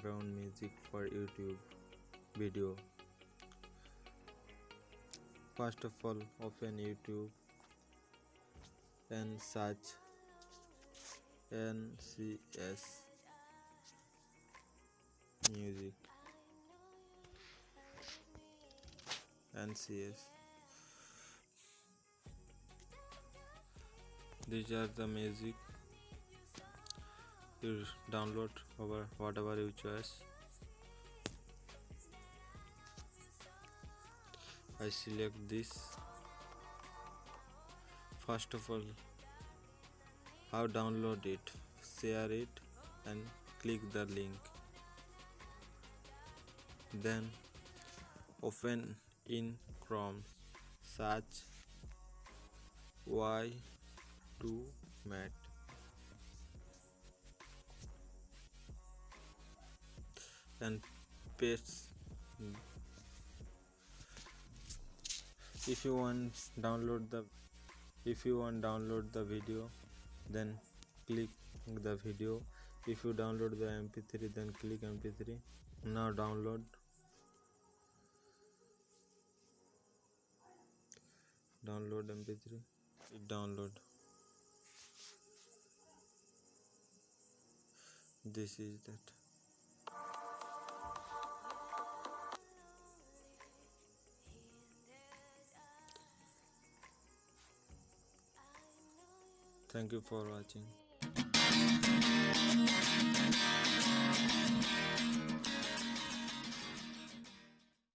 background music for YouTube video. First of all, open YouTube and search NCS music. NCS. These are the music. You download over whatever you choose. I select this. First of all, how download it, share it and click the link. Then open in Chrome, search Y2Mat. And paste. If you want download the video, then click the video. If you download the MP3, then click MP3. Now download. Download MP3. Download. This is that. Thank you for watching.